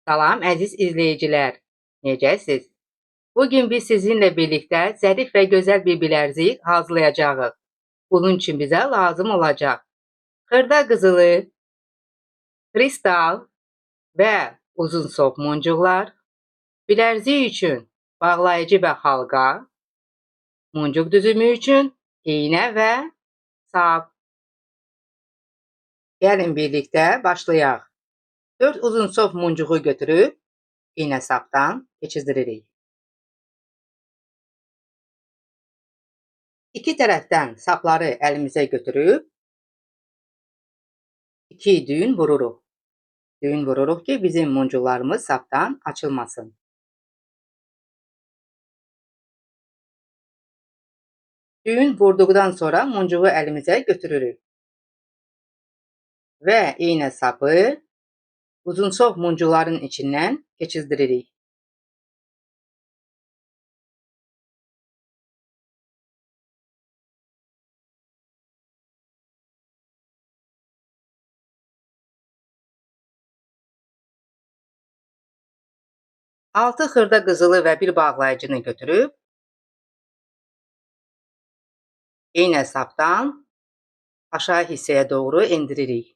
Salam əziz izləyicilər, necəsiz? Bugün biz sizinlə birlikdə zərif və gözəl bir bilərzik hazırlayacağıq. Bunun üçün bizə lazım olacaq xırda qızılı, kristal və uzun sop muncuqlar, bilərzik üçün bağlayıcı və halqa, muncuq düzümü üçün iynə və sap. Gəlin birlikdə başlayaq. 4 uzun sop muncuğu götürüb iynə sapdan keçirdiririk. İki tərəfdən sapları əlimizə götürüb iki düyün vururuq. Düyün vururuq ki, bizim muncuqlarımız sapdan açılmasın. Düyün vurduqdan sonra muncuğu əlimizə götürürük. Və iynə sapı uzun sop muncuqların içindən keçirdiririk. Altı xırda qızılı və bir bağlayıcını götürüb iynə sapdan aşağı hissəyə doğru endiririk.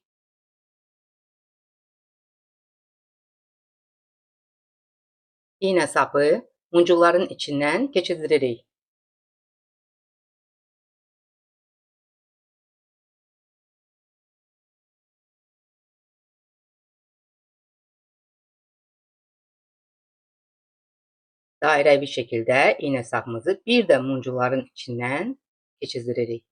İynə sapı muncuqların içindən keçirdiririk. Dairəvi şəkildə iynə sapımızı bir də muncuqların içindən keçirdiririk.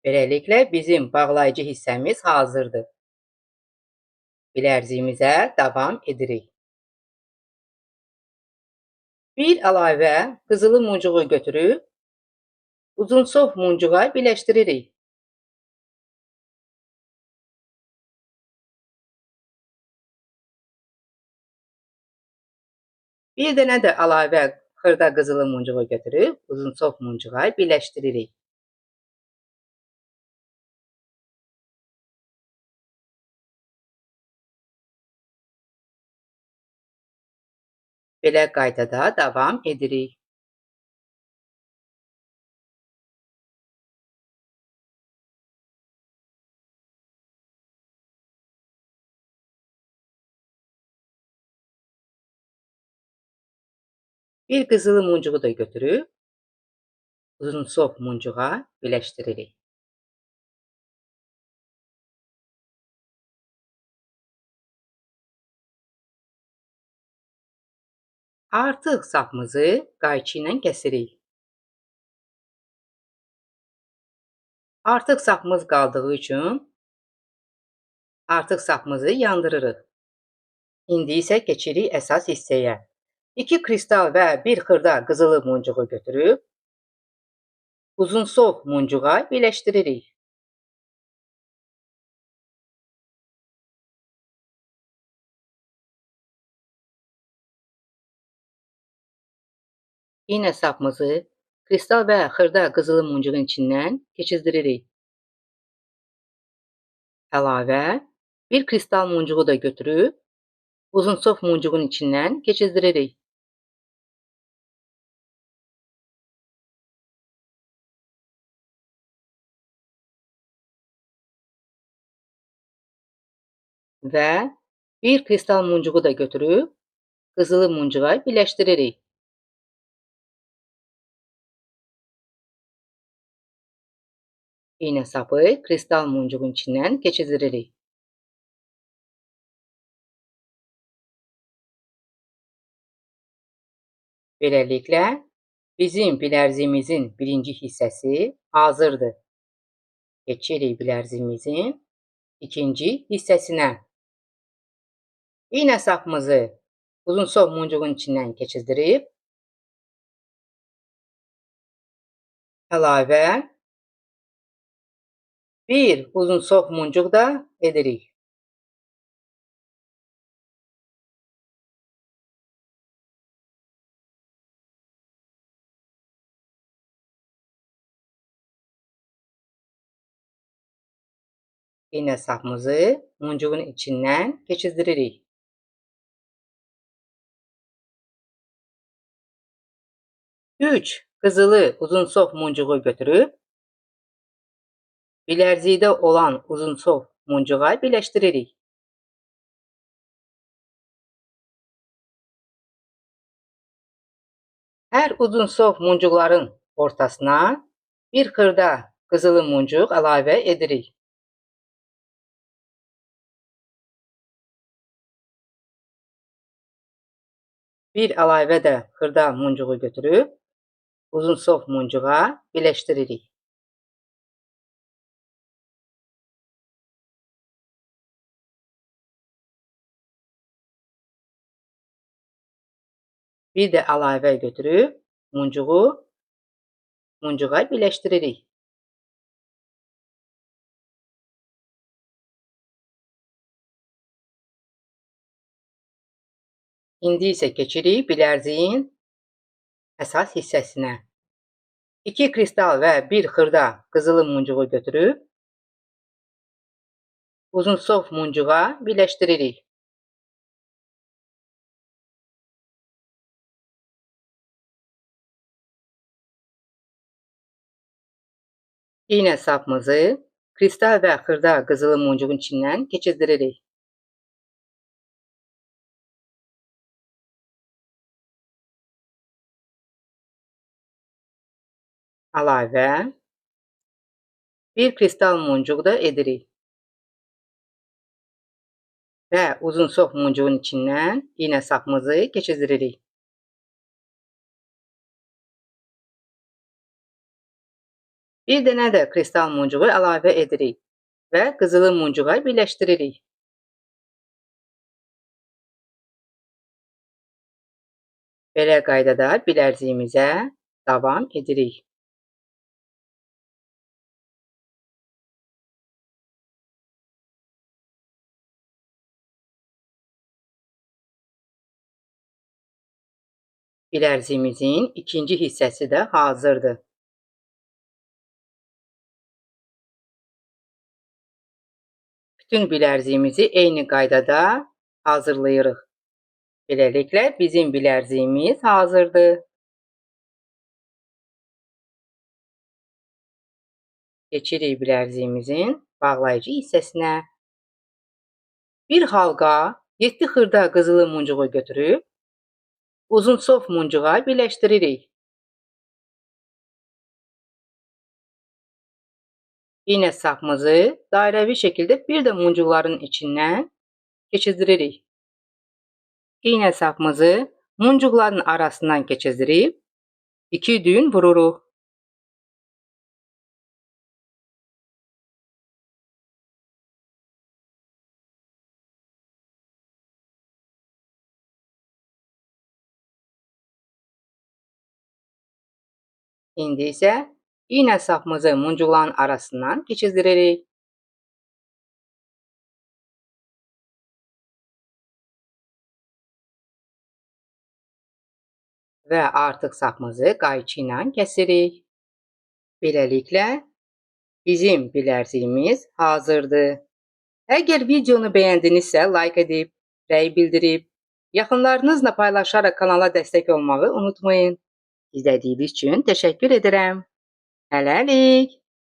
Beləliklə bizim bağlayıcı hissəmiz hazırdır. Bilərziyimizə davam edirik. Bir əlavə qızılı muncuğu götürüb uzun sop muncuğa birləşdiririk. Bir dənə də əlavə xırda qızılı muncuğu götürüb uzun sop muncuğa birləşdiririk. Belə qaydada davam edirik. Bir qızılı muncuğu da götürüb uzun sop muncuğa birləşdiririk. Artıq sapımızı qayçı ilə kəsirik. Artıq sapımız qaldığı üçün artıq sapımızı yandırırıq. İndi isə keçirik əsas hissəyə. 2 kristal və 1 xırda qızılı muncuğu götürüb uzun sop muncuğa birləşdiririk. İynə sapımızı kristal və xırda qızılı muncuğun içindən keçirdiririk. Əlavə bir kristal muncuğu da götürüb uzun sop muncuğun içindən keçirdiririk. Və bir kristal muncuğu da götürüb qızılı muncuğa birləşdiririk. İynə sapı kristal muncuğun içindən keçirdiririk. Beləliklə, bizim bilərziyimizin birinci hissəsi hazırdır. Keçirik bilərziyimizin ikinci hissəsinə. İynə sapımızı uzun sop muncuğun içindən keçirdirib, əlavə bir uzun sop muncuq da edirik. İğne sapımızı muncuğun içinden geçirdiririk. 3 qızılı uzunsov muncuğu götürüb bilərzidə olan uzunsov muncuğa birləşdiririk. Hər uzunsov muncuqların ortasına bir xırda qızılı muncuq əlavə edirik. Bir əlavə də xırda muncuğu götürüb uzunsov muncuğa birləşdiririk. Bir də əlavə götürüb muncuğa birləşdiririk. İndi isə keçirik bilərziyin əsas hissəsinə. 2 kristal və bir xırda qızılı muncuğu götürüb uzunsov muncuğa birləşdiririk. İğne sapımızı kristal və xırda qızılı muncuğun içindən keçirdiririk. Əlavə bir kristal muncuq da edirik. Və uzunsov muncuğun içindən iğne sapımızı keçirdiririk. Bir dənə də kristal muncuğu əlavə edirik və qızılı muncuğa birləşdiririk. Belə qaydada bilərziyimizə davam edirik. Bilərziyimizin ikinci hissəsi də hazırdır. Bütün bilərziyimizi eyni qaydada hazırlayırıq. Beləliklə, bizim bilərziyimiz hazırdır. Keçirik bilərziyimizin bağlayıcı hissəsinə. Bir halqa 7 xırda qızılı muncuğu götürüb uzunsov muncuğa birləşdiririk. İğne sapımızı dairəvi şəkildə bir də muncuqların içindən keçirdiririk. İğne sapımızı muncuqların arasından keçirdirib 2 düğün vururuq. İndi isə iğne sapımızı muncuqların arasından keçirdiririk. Və artıq sapımızı qayçı ilə kəsirik. Beləliklə, bizim bilərziyimiz hazırdır. Əgər videonu bəyəndinizsə, like edib, rəy bildirib, yaxınlarınızla paylaşaraq kanala dəstək olmağı unutmayın. İzlədiyiniz üçün təşəkkür edirəm. Hələlik.